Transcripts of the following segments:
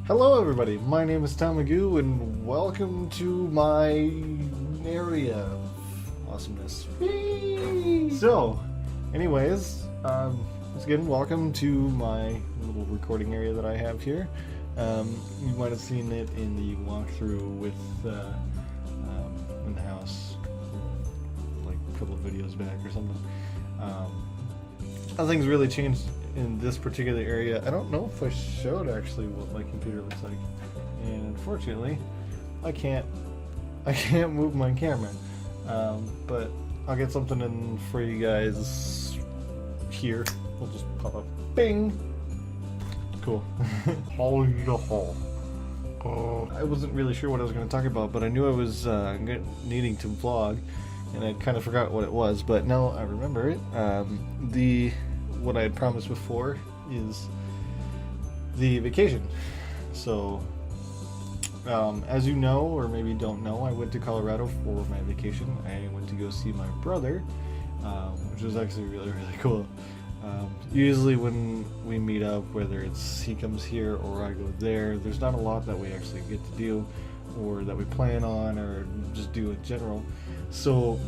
Hello everybody, my name is Tom Magoo and welcome to my area of awesomeness. Whee! So, anyways, once again, welcome to my little recording area that I have here. You might have seen it in the walkthrough with in the house, like a couple of videos back or something. Nothing's really changed in this particular area. I don't know if I showed actually what my computer looks like, and unfortunately I can't move my camera, but I'll get something in for you guys here. We'll just pop up, bing, cool. I wasn't really sure what I was going to talk about, but I knew I was needing to vlog, and I kind of forgot what it was, but now I remember it. What I had promised before is the vacation. So, as you know, or maybe don't know, I went to Colorado for my vacation. I went to go see my brother, which was actually really, really cool. Usually when we meet up, whether it's he comes here or I go there, there's not a lot that we actually get to do, or that we plan on, or just do in general. So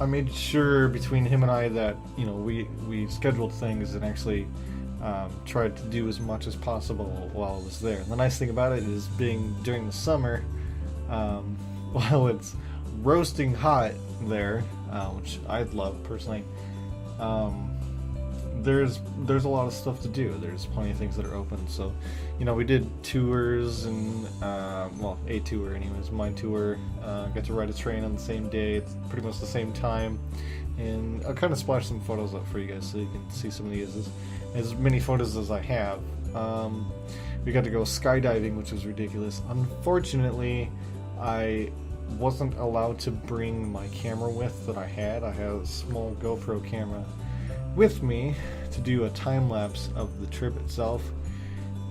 I made sure between him and I that, you know, we scheduled things and actually tried to do as much as possible while I was there. And the nice thing about it is, being during the summer, while it's roasting hot there, which I love personally, there's a lot of stuff to do. There's plenty of things that are open. So, you know, we did tours and, well, a tour anyways, my tour, got to ride a train on the same day. It's pretty much the same time. And I'll kind of splash some photos up for you guys so you can see some of these, as many photos as I have. We got to go skydiving, which was ridiculous. Unfortunately, I wasn't allowed to bring my camera with that I had. I had a small GoPro camera with me to do a time-lapse of the trip itself,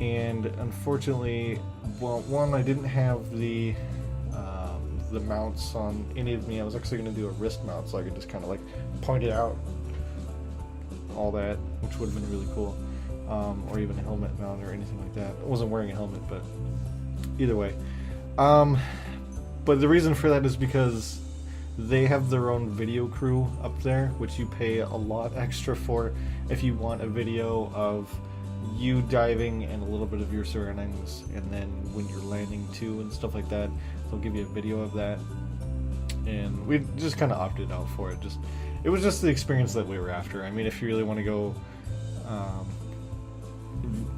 and unfortunately, well, one, I didn't have the mounts on any of me. I was actually going to do a wrist mount so I could just kind of like point it out, all that, which would have been really cool, or even a helmet mount or anything like that. I wasn't wearing a helmet, but either way. But the reason for that is because they have their own video crew up there, which you pay a lot extra for if you want a video of you diving and a little bit of your surroundings, and then when you're landing too and stuff like that, they'll give you a video of that. And we just kind of opted out for it. It was just the experience that we were after. I mean, if you really want to go,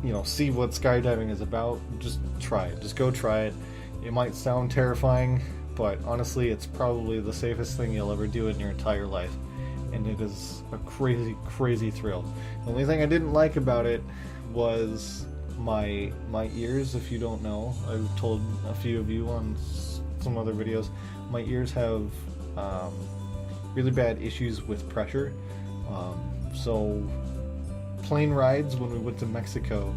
you know, see what skydiving is about, just try it. Just go try it. It might sound terrifying, but honestly, it's probably the safest thing you'll ever do in your entire life, and it is a crazy, crazy thrill. The only thing I didn't like about it was my ears. If you don't know, I've told a few of you on some other videos, my ears have really bad issues with pressure. So plane rides, when we went to Mexico,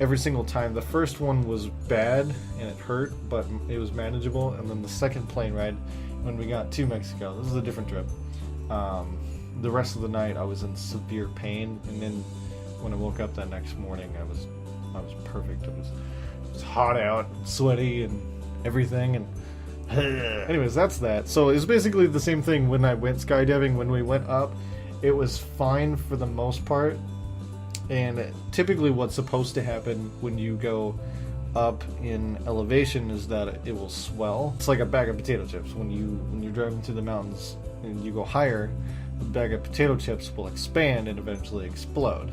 every single time, the first one was bad and it hurt, but it was manageable. And then the second plane ride, when we got to Mexico, this is a different trip, the rest of the night I was in severe pain, and then when I woke up that next morning, I was perfect. It was hot out, sweaty, and everything. And anyways, that's that. So it's basically the same thing when I went skydiving. When we went up, it was fine for the most part. And typically what's supposed to happen when you go up in elevation is that it will swell. It's like a bag of potato chips. When you're driving through the mountains and you go higher, the bag of potato chips will expand and eventually explode.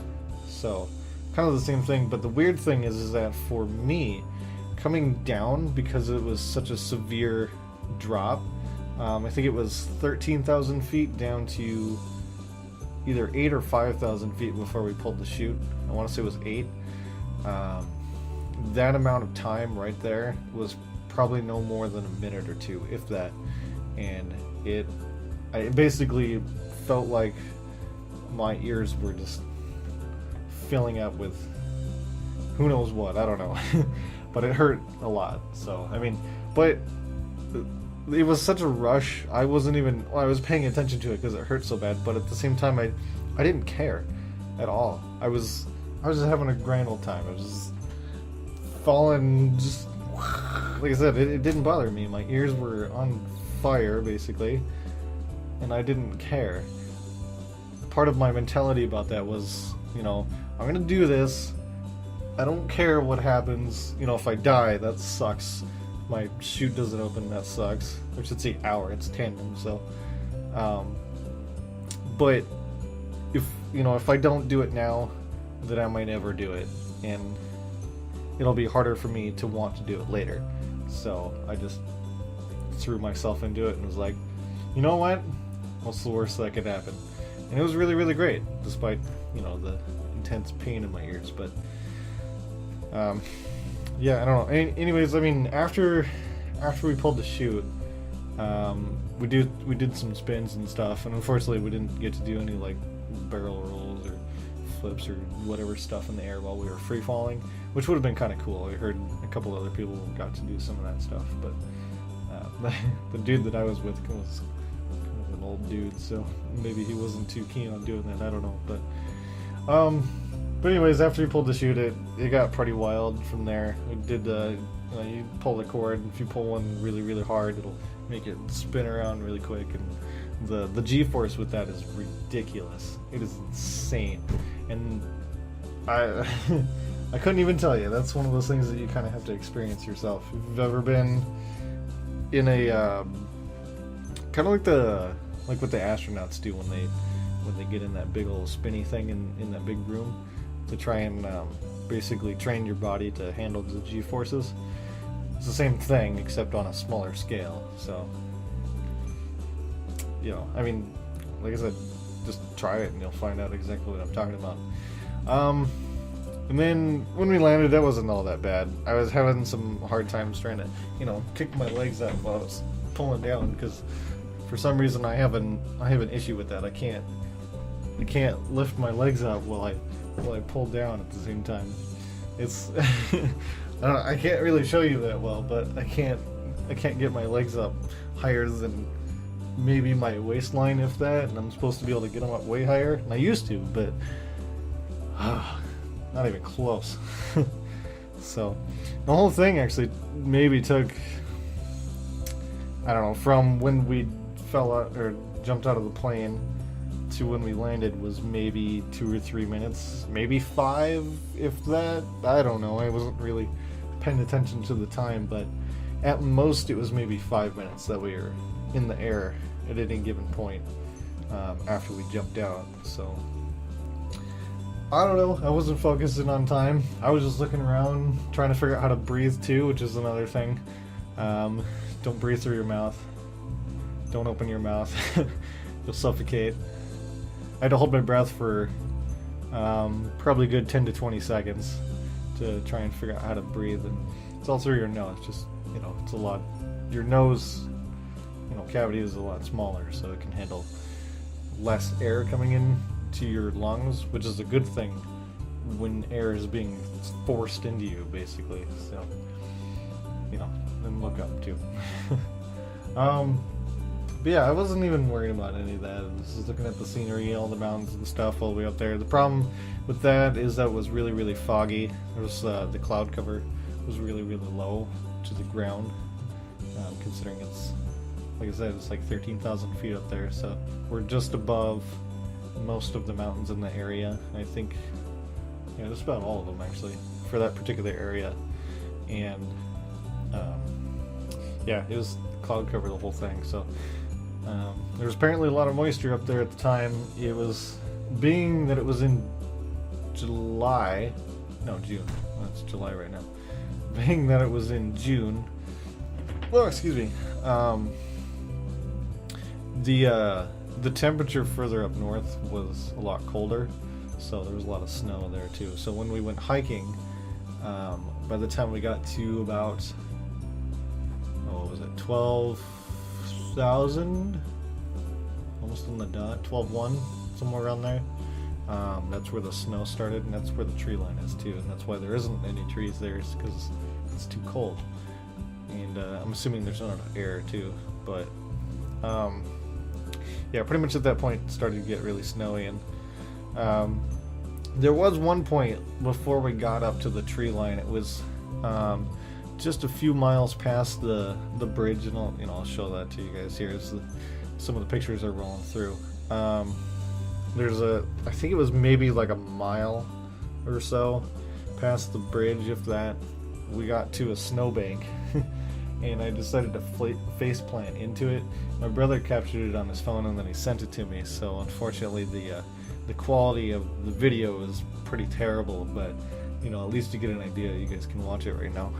So kind of the same thing, but the weird thing is that for me, coming down, because it was such a severe drop, I think it was 13,000 feet down to either 8 or 5,000 feet before we pulled the chute. I want to say it was 8. That amount of time right there was probably no more than a minute or two, if that. And it basically felt like my ears were just filling up with who knows what, I don't know. But it hurt a lot. So, I mean, but it was such a rush. I wasn't even, well, I was paying attention to it because it hurt so bad, but at the same time I didn't care at all. I was just having a grand old time. I was just falling, just like I said, it didn't bother me. My ears were on fire, basically, and I didn't care. Part of my mentality about that was, you know, I'm gonna do this. I don't care what happens. You know, if I die, that sucks. My chute doesn't open, that sucks. I should say hour, it's tandem, so. But if I don't do it now, then I might never do it, and it'll be harder for me to want to do it later. So I just threw myself into it and was like, you know what? What's the worst that could happen? And it was really, really great, despite, you know, the intense pain in my ears. But yeah, I don't know. Anyways, I mean, after we pulled the chute, we did some spins and stuff, and unfortunately we didn't get to do any like barrel rolls or flips or whatever stuff in the air while we were free falling, which would have been kind of cool. I heard a couple other people got to do some of that stuff, but the dude that I was with was kind of an old dude, so maybe he wasn't too keen on doing that. I don't know, but anyways, after we pulled the chute, it got pretty wild from there. We did you pull the cord. If you pull one really, really hard, it'll make it spin around really quick, and the G-force with that is ridiculous. It is insane, and I I couldn't even tell you. That's one of those things that you kind of have to experience yourself. If you've ever been in a kind of like what the astronauts do when they get in that big old spinny thing in that big room to try and basically train your body to handle the G-forces. It's the same thing, except on a smaller scale. So, you know, I mean, like I said, just try it and you'll find out exactly what I'm talking about. And then when we landed, that wasn't all that bad. I was having some hard times trying to, you know, kick my legs out while I was pulling down, because for some reason I have an issue with that. I can't lift my legs out while I pull down at the same time. It's I don't know, I can't really show you that well, but I can't get my legs up higher than maybe my waistline, if that, and I'm supposed to be able to get them up way higher. And I used to, but not even close. So the whole thing actually maybe took, I don't know, from when we fell out or jumped out of the plane to when we landed was maybe 2 or 3 minutes, maybe 5, if that. I don't know. I wasn't really paying attention to the time, but at most it was maybe 5 minutes that we were in the air at any given point after we jumped out. So I don't know. I wasn't focusing on time. I was just looking around, trying to figure out how to breathe too, which is another thing. Don't breathe through your mouth. Don't open your mouth. You'll suffocate. I had to hold my breath for probably a good 10 to 20 seconds to try and figure out how to breathe. And it's all through your nose. Just, you know, it's a lot. Your nose, you know, cavity is a lot smaller, so it can handle less air coming in to your lungs, which is a good thing when air is being forced into you, basically. So, you know, and look up too. But yeah, I wasn't even worried about any of that. I was just looking at the scenery, all the mountains and stuff all the way up there. The problem with that is that it was really, really foggy. There was the cloud cover was really, really low to the ground, considering it's, like I said, it's like 13,000 feet up there. So we're just above most of the mountains in the area. I think, yeah, just about all of them actually for that particular area. And yeah, it was cloud cover the whole thing. So there was apparently a lot of moisture up there at the time. It was, being that it was in June. Well, it's July right now. Being that it was in June, well, excuse me, the temperature further up north was a lot colder, so there was a lot of snow there too. So when we went hiking, by the time we got to about, what was it, 12,000, almost on the dot, 12,1, somewhere around there. That's where the snow started, and that's where the tree line is too, and that's why there isn't any trees there, because it's too cold. And I'm assuming there's not enough air too, but yeah, pretty much at that point it started to get really snowy. And there was one point before we got up to the tree line, it was just a few miles past the bridge, and I'll show that to you guys here. Some of the pictures are rolling through. There's I think it was maybe like a mile or so past the bridge, if that, we got to a snowbank. And I decided to face plant into it. My brother captured it on his phone and then he sent it to me, so unfortunately the quality of the video is pretty terrible, but at least you get an idea. You guys can watch it right now.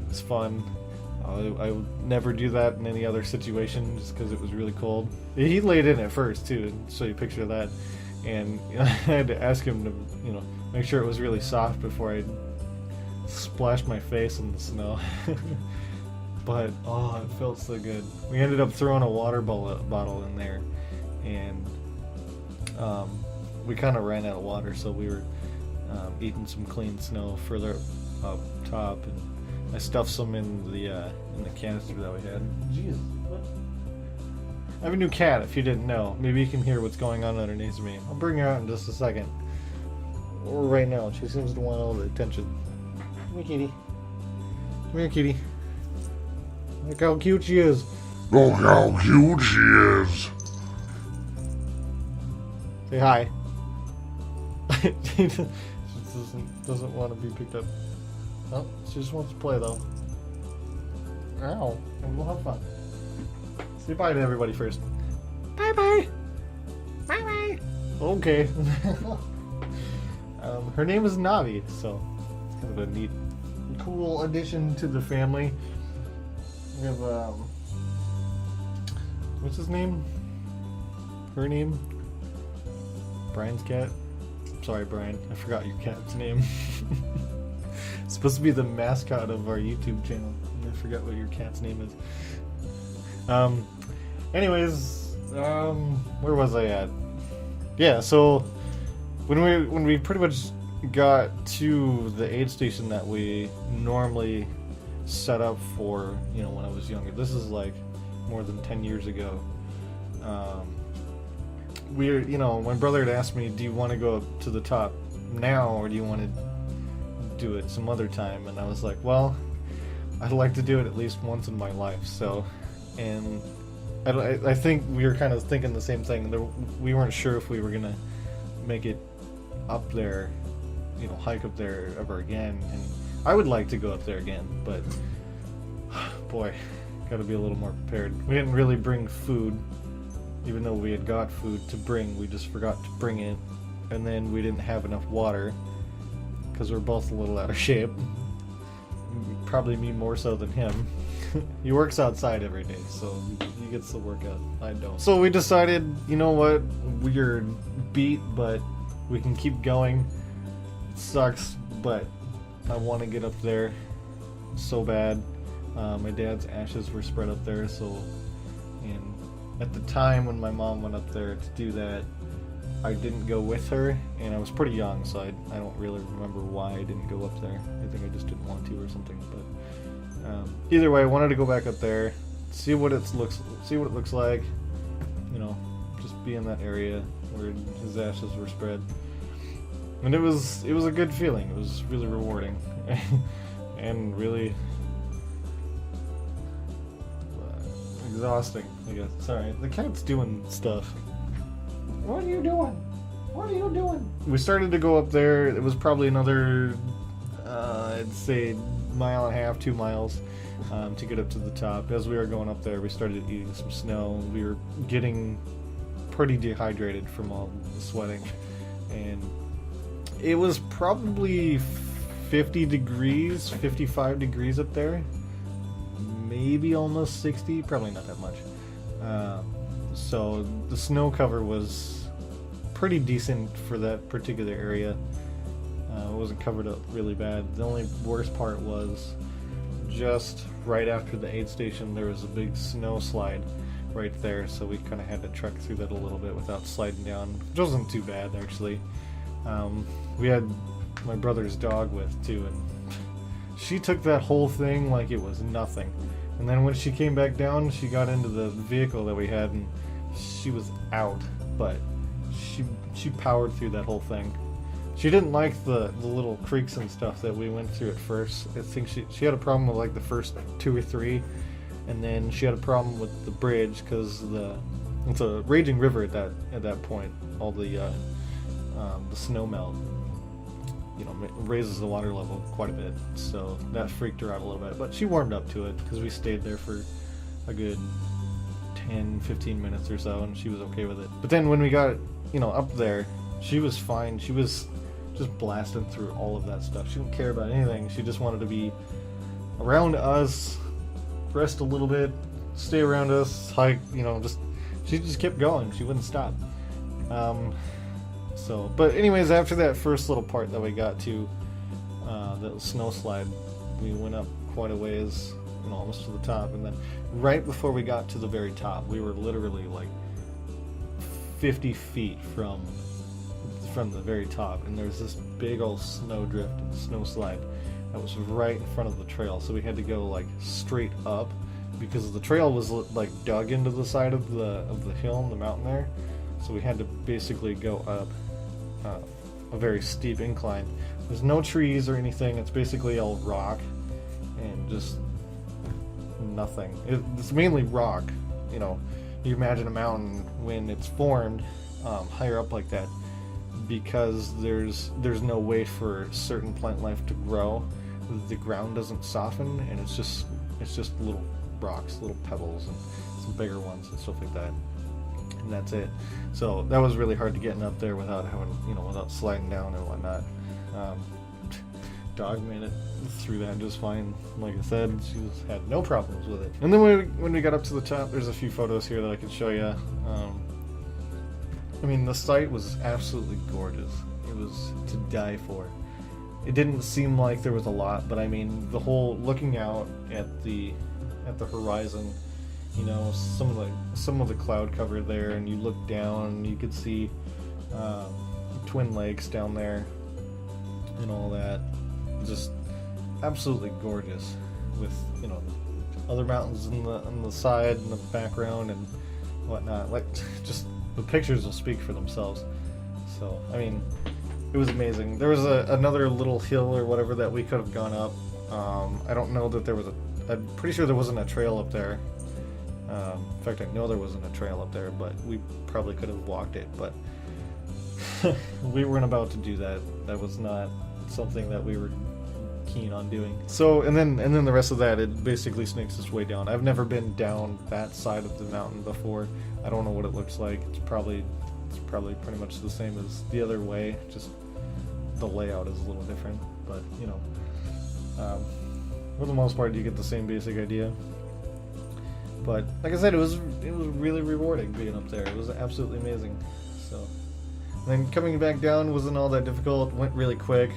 It's fun. I would never do that in any other situation just because it was really cold. He laid in at first too, and show you a picture of that. And I had to ask him to, make sure it was really soft before I splashed my face in the snow. But, it felt so good. We ended up throwing a water bottle in there, and we kind of ran out of water, so we were eating some clean snow further up top, and I stuffed some in the canister that we had. Jesus, what? I have a new cat, if you didn't know. Maybe you can hear what's going on underneath me. I'll bring her out in just a second. Or right now, she seems to want all the attention. Come here, kitty. Come here, kitty. Look how cute she is. Look how cute she is. Say hi. She doesn't want to be picked up. Oh, she just wants to play though. Ow. We'll have fun. Say bye to everybody first. Bye bye. Bye bye. Okay. Her name is Navi, so it's kind of a neat, cool addition to the family. We have what's his name? Her name? Brian's cat. Sorry, Brian. I forgot your cat's name. It's supposed to be the mascot of our YouTube channel. I forgot what your cat's name is. Anyways, where was I at? Yeah, so when we pretty much got to the aid station that we normally set up for, when I was younger. This is like more than 10 years ago. My brother had asked me, do you want to go up to the top now, or do you want to do it some other time? And I was like, well, I'd like to do it at least once in my life. So, and I think we were kind of thinking the same thing. We weren't sure if we were gonna make it up there, hike up there ever again. And I would like to go up there again, but boy, gotta be a little more prepared. We didn't really bring food, even though we had got food to bring. We just forgot to bring it, and then we didn't have enough water because we're both a little out of shape. Probably me more so than him. He works outside every day, so he gets the workout. I don't. So we decided, you know what, we're beat, but we can keep going. It sucks, but I want to get up there so bad. My dad's ashes were spread up there, and at the time when my mom went up there to do that, I didn't go with her, and I was pretty young, so I don't really remember why I didn't go up there. I think I just didn't want to or something. But either way, I wanted to go back up there, see what it looks like. Just be in that area where his ashes were spread, and it was a good feeling. It was really rewarding, and really exhausting, I guess. Sorry, the cat's doing stuff. What are you doing? What are you doing? We started to go up there. It was probably another, I'd say, 1.5 miles, 2 miles to get up to the top. As we were going up there, we started eating some snow. We were getting pretty dehydrated from all the sweating. And it was probably 50 degrees, 55 degrees up there. Maybe almost 60, probably not that much. So the snow cover was pretty decent for that particular area. It wasn't covered up really bad. The only worst part was just right after the aid station, there was a big snow slide right there, so we kind of had to trek through that a little bit without sliding down, which wasn't too bad actually. We had my brother's dog with too, and she took that whole thing like it was nothing. And then when she came back down, she got into the vehicle that we had, and she was out, but she powered through that whole thing. She didn't like the little creeks and stuff that we went through at first. I think she had a problem with like the first 2 or 3, and then she had a problem with the bridge because it's a raging river at that point. All the snow melt, raises the water level quite a bit, so that freaked her out a little bit. But she warmed up to it because we stayed there for a good 10-15 minutes or so, and she was okay with it. But then when we got up there, she was fine. She was just blasting through all of that stuff. She didn't care about anything. She just wanted to be around us, rest a little bit, stay around us, hike, she just kept going. She wouldn't stop. But anyways, after that first little part that we got to, the snow slide, we went up quite a ways, almost to the top, and then right before we got to the very top, we were literally like 50 feet from the very top, and there's this big old snow drift and snow slide that was right in front of the trail, so we had to go like straight up because the trail was like dug into the side of the hill, the mountain there, so we had to basically go up a very steep incline. There's no trees or anything. It's basically all rock and just nothing. It's mainly rock. You imagine a mountain when it's formed higher up like that, because there's no way for certain plant life to grow. The ground doesn't soften, and it's just little rocks, little pebbles, and some bigger ones and stuff like that. And that's it. So that was really hard to get up there without having, without sliding down and whatnot. Dog made it through that just fine. Like I said, she had no problems with it. And then when we got up to the top, there's a few photos here that I can show you. The site was absolutely gorgeous. It was to die for. It didn't seem like there was a lot, but the whole looking out at the horizon, some of the cloud cover there, and you look down, you could see Twin Lakes down there and all that. Just absolutely gorgeous, with other mountains on the side and the background and whatnot. Like, just the pictures will speak for themselves. So it was amazing. There was another little hill or whatever that we could have gone up. I don't know that there was I'm pretty sure there wasn't a trail up there. In fact, I know there wasn't a trail up there, but we probably could have walked it, but we weren't about to do that. That was not something that we were keen on doing. So, and then the rest of that, it basically snakes its way down. I've never been down that side of the mountain before. I don't know what it looks like. It's probably pretty much the same as the other way, just the layout is a little different, but for the most part you get the same basic idea. But like I said, it was really rewarding being up there. It was absolutely amazing. So then coming back down wasn't all that difficult. Went really quick.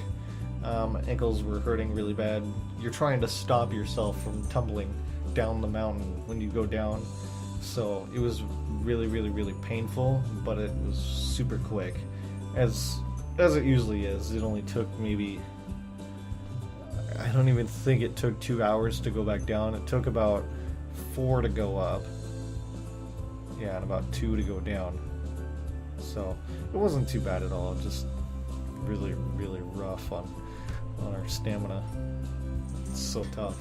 My ankles were hurting really bad. You're trying to stop yourself from tumbling down the mountain when you go down. So it was really, really, really painful, but it was super quick, as it usually is. It only took maybe, I don't even think it took 2 hours to go back down. It took about 4 to go up, and about 2 to go down. So it wasn't too bad at all. Just really, really rough on our stamina. It's so tough,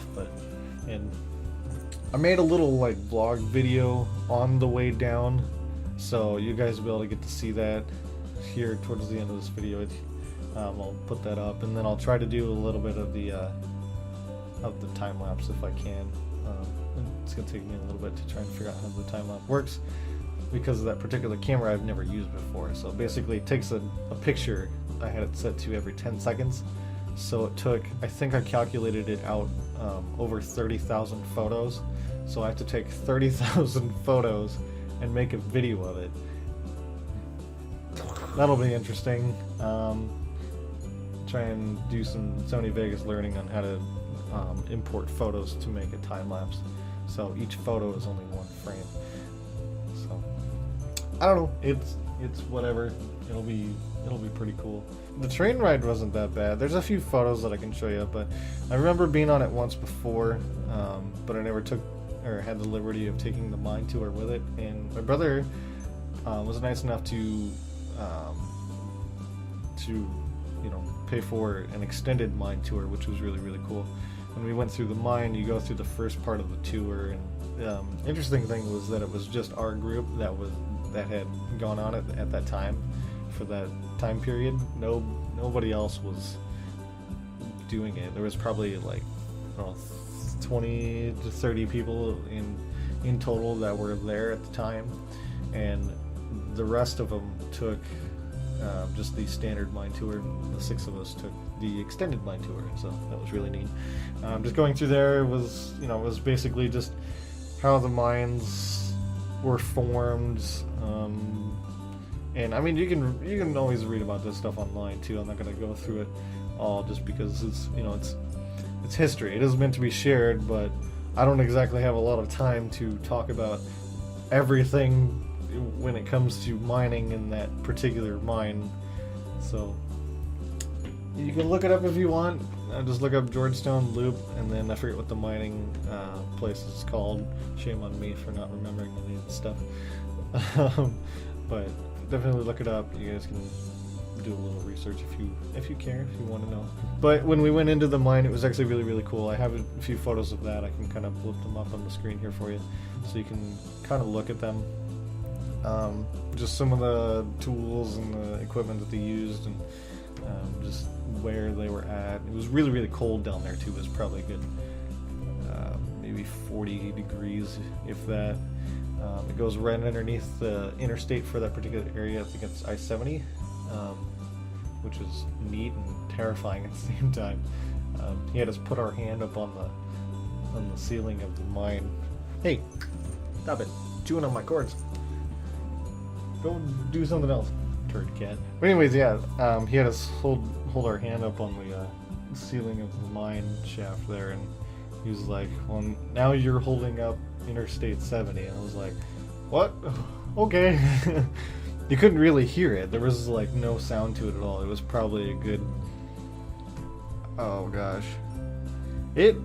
and I made a little vlog video on the way down, so you guys will be able to get to see that here towards the end of this video. I'll put that up, and then I'll try to do a little bit of the time lapse if I can. It's gonna take me a little bit to try and figure out how the time lapse works, because of that particular camera I've never used before. So basically, it takes a picture. I had it set to every 10 seconds. So it took, I think I calculated it out, over 30,000 photos. So I have to take 30,000 photos and make a video of it. That'll be interesting. Try and do some Sony Vegas learning on how to import photos to make a time lapse. So each photo is only one frame. So I don't know. It's whatever. It'll be pretty cool. The train ride wasn't that bad. There's a few photos that I can show you, but I remember being on it once before, but I never took or had the liberty of taking the mine tour with it. And my brother was nice enough to to, you know, pay for an extended mine tour, which was really, really cool. When we went through the mine, you go through the first part of the tour, and interesting thing was that it was just our group that had gone on it at that time, for that time period. Nobody else was doing it. There was probably like, I don't know, 20 to 30 people in total that were there at the time, and the rest of them took just the standard mine tour. The 6 of us took the extended mine tour, so that was really neat. Just going through there was, you know, was basically just how the mines were formed, and I mean, you can always read about this stuff online too. I'm not going to go through it all just because it's, you know, it's history. It is meant to be shared, but I don't exactly have a lot of time to talk about everything when it comes to mining in that particular mine. So you can look it up if you want. Just look up Georgestone Loop, and then I forget what the mining place is called. Shame on me for not remembering any of the stuff. But definitely look it up. You guys can do a little research if you care, if you want to know. But when we went into the mine, it was actually really, really cool. I have a few photos of that. I can kind of flip them up on the screen here for you, so you can kind of look at them. Just some of the tools and the equipment that they used, and just where they were at. It was really, really cold down there too. It was probably a good maybe 40 degrees, if that. It goes right underneath the interstate for that particular area. I think it's I-70, which is neat and terrifying at the same time. He had us put our hand up on the ceiling of the mine. Hey, stop it! Chewing on my cords. Go do something else, turd cat. But anyways, yeah, he had us hold our hand up on the ceiling of the mine shaft there, and he was like, "Well, now you're holding up Interstate 70." And I was like, "What? Okay." You couldn't really hear it. There was like no sound to it at all. It was probably a good, oh gosh, it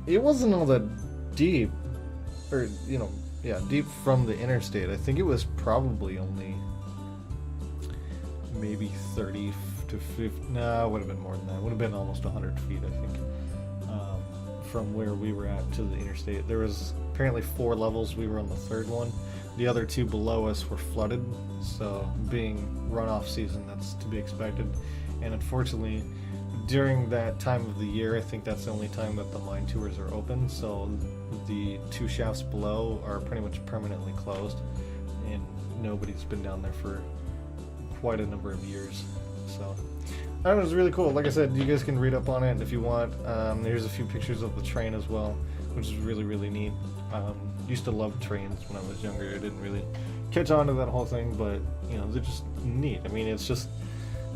wasn't all that deep, or, you know, yeah, deep from the interstate. I think it was probably only maybe 30 to 50. No, it would have been more than that. It would have been almost 100 feet, I think, from where we were at to the interstate. There was apparently 4 levels. We were on the 3rd one. The other 2 below us were flooded, so being runoff season, that's to be expected. And unfortunately, during that time of the year, I think that's the only time that the mine tours are open, so the 2 shafts below are pretty much permanently closed, and nobody's been down there for quite a number of years. So that was really cool. Like I said, you guys can read up on it if you want. There's a few pictures of the train as well, which is really, really neat. Used to love trains when I was younger. I didn't really catch on to that whole thing, but, you know, they're just neat. I mean, it's just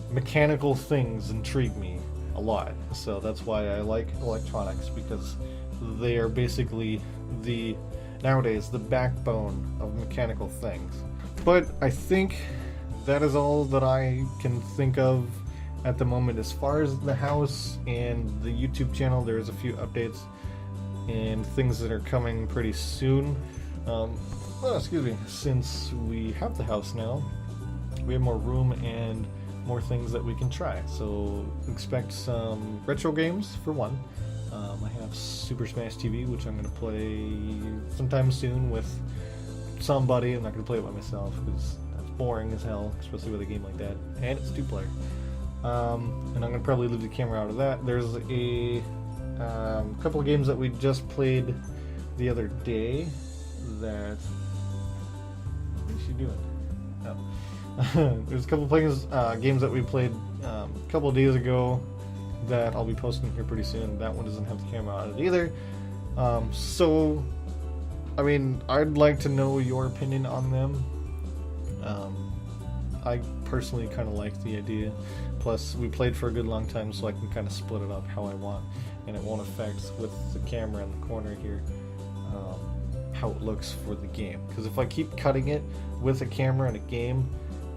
mechanical things intrigue me a lot. So that's why I like electronics, because they are basically nowadays the backbone of mechanical things. But I think that is all that I can think of at the moment as far as the house and the YouTube channel. There's a few updates and things that are coming pretty soon. Since we have the house now, we have more room and more things that we can try. So expect some retro games for one. I have Super Smash TV, which I'm going to play sometime soon with somebody. I'm not going to play it by myself because that's boring as hell, especially with a game like that. And it's 2-player. And I'm going to probably leave the camera out of that. There's a couple of games that we just played the other day that... What is she doing? Oh. There's a couple of games that we played a couple of days ago that I'll be posting here pretty soon. That one doesn't have the camera on it either. So, I mean, I'd like to know your opinion on them. I personally kind of like the idea. Plus, we played for a good long time, so I can kind of split it up how I want, and it won't affect with the camera in the corner here how it looks for the game. Because if I keep cutting it with a camera in a game,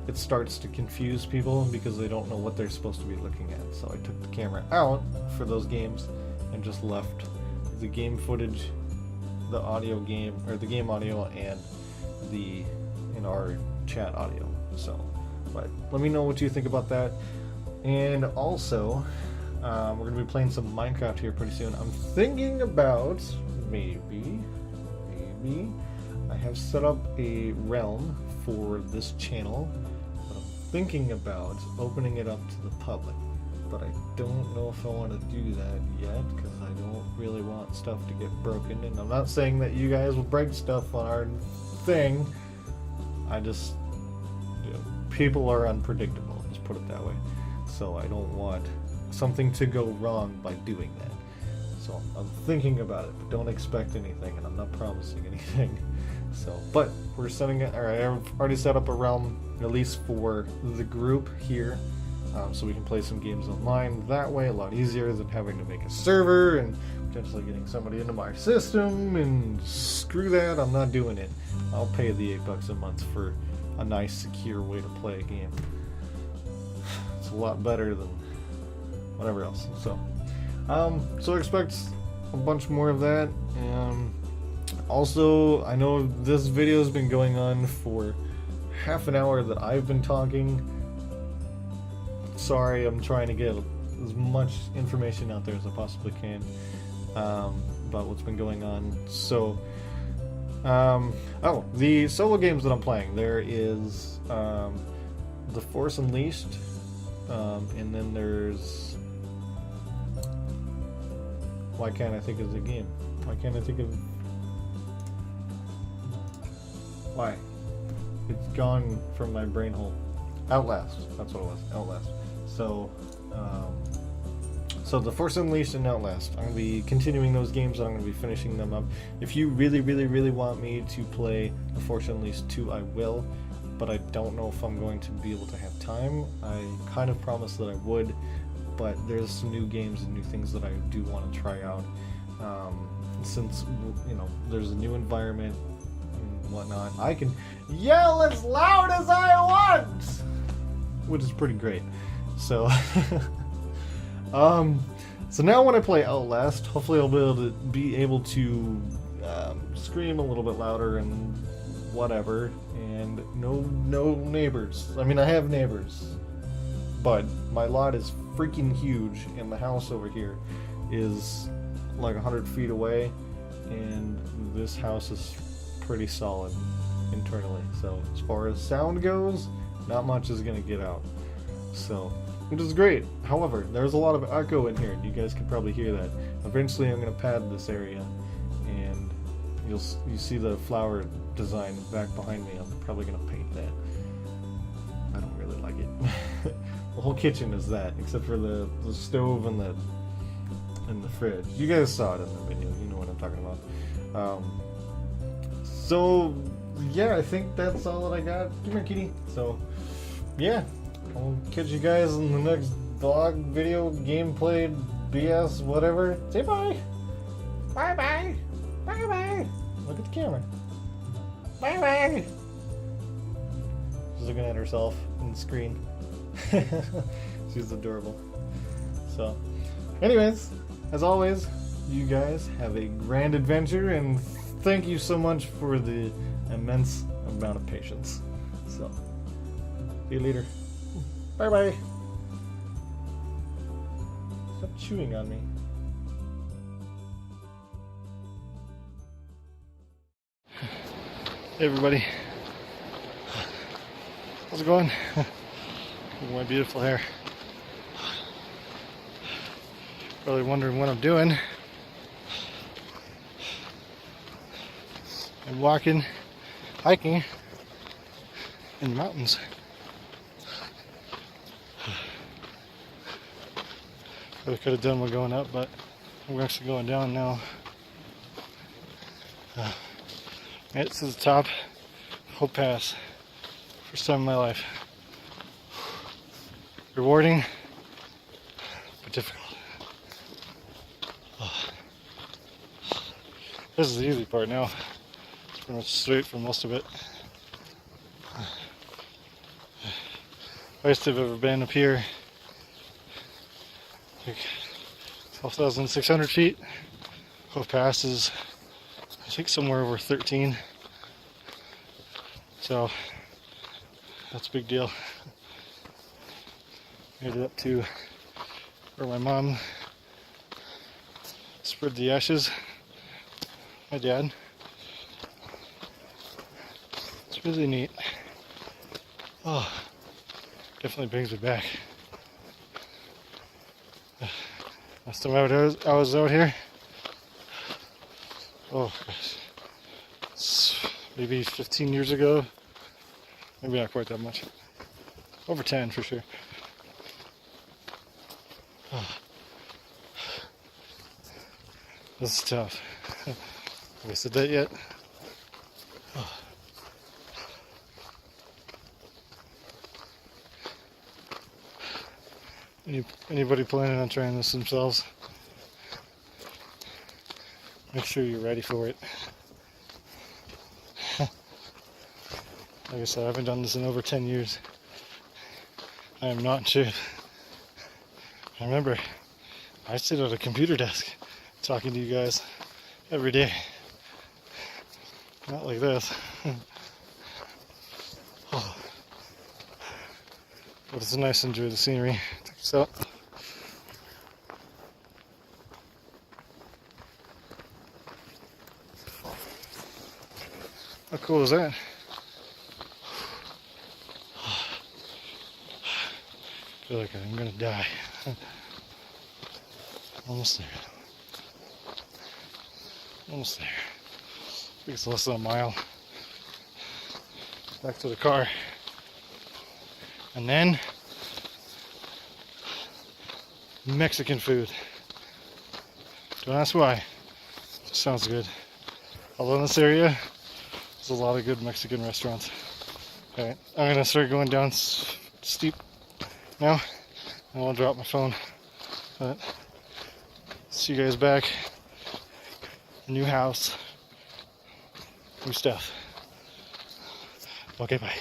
it starts to confuse people because they don't know what they're supposed to be looking at. So I took the camera out for those games and just left the game footage, the audio game, or the game audio, and our chat audio. So But let me know what you think about that. And also, we're going to be playing some Minecraft here pretty soon. I'm thinking about, maybe, I have set up a realm for this channel, but I'm thinking about opening it up to the public. But I don't know if I want to do that yet, because I don't really want stuff to get broken. And I'm not saying that you guys will break stuff on our thing. I just, people are unpredictable, let's put it that way. So I don't want something to go wrong by doing that. So I'm thinking about it, but don't expect anything, and I'm not promising anything. So, but we're setting it, or I've already set up a realm, at least for the group here, so we can play some games online that way, a lot easier than having to make a server and potentially getting somebody into my system, and screw that, I'm not doing it. I'll pay the $8 a month for a nice, secure way to play a game. It's a lot better than whatever else. So expect a bunch more of that. Also, I know this video has been going on for half an hour that I've been talking. Sorry, I'm trying to get as much information out there as I possibly can about what's been going on. So, the solo games that I'm playing, there is The Force Unleashed, and then there's, why can't I think of the game? Why can't I think of, why? It's gone from my brain hole. Outlast, that's what it was, Outlast. So The Force Unleashed and Outlast, I'm going to be continuing those games, I'm going to be finishing them up. If you really want me to play The Force Unleashed 2, I will, but I don't know if I'm going to be able to have time. I kind of promised that I would, but there's some new games and new things that I do want to try out. Since, there's a new environment and whatnot, I can yell as loud as I want! Which is pretty great. So, so now when I play Outlast, hopefully I'll be able to scream a little bit louder and whatever, and no neighbors. I mean, I have neighbors, but my lot is freaking huge, and the house over here is like 100 feet away, and this house is pretty solid internally. So as far as sound goes, not much is going to get out. So, which is great. However, there's a lot of echo in here, and you guys can probably hear that. Eventually I'm going to pad this area, and you see the flower design back behind me. I'm probably going to paint that. I don't really like it. The whole kitchen is that, except for the stove and the fridge. You guys saw it in the video, you know what I'm talking about. So, yeah, I think that's all that I got. Come here, kitty. So, yeah. I'll catch you guys in the next vlog, video, gameplay, BS, whatever. Say bye! Bye-bye! Bye-bye! Look at the camera. Bye-bye! She's looking at herself in the screen. She's adorable. So, anyways, as always, you guys have a grand adventure, and thank you so much for the immense amount of patience. So, see you later. Bye-bye. Stop chewing on me. Hey everybody. How's it going? Look at my beautiful hair. Probably wondering what I'm doing. I'm walking, hiking in the mountains. Probably could have done one going up, but we're actually going down now. Made it to the top, Hope Pass. First time in my life. Rewarding, but difficult. This is the easy part now. It's pretty much straight for most of it. Highest I've ever been up here, like 12,600 feet. Hope Pass is, I think, somewhere over 13. So that's a big deal. Made it up to where my mom spread the ashes. My dad. It's really neat. Oh, definitely brings me back. Last time I was out here, oh gosh, it's maybe 15 years ago. Maybe not quite that much. Over 10 for sure. Oh. This is tough. Have I said that yet? Oh. Anybody planning on trying this themselves? Make sure you're ready for it. Like I said, I haven't done this in over 10 years. I am not in shape. I remember I sit at a computer desk talking to you guys every day. Not like this. Oh. But it's nice to enjoy the scenery. Check this out. How cool is that? I feel like I'm gonna die. Almost there. Almost there. I think it's less than a mile. Back to the car. And then Mexican food. Don't ask why. Just sounds good. Although in this area, there's a lot of good Mexican restaurants. Alright, I'm gonna start going down steep now. And I'll drop my phone. But see you guys back. New house. New stuff. Okay, bye.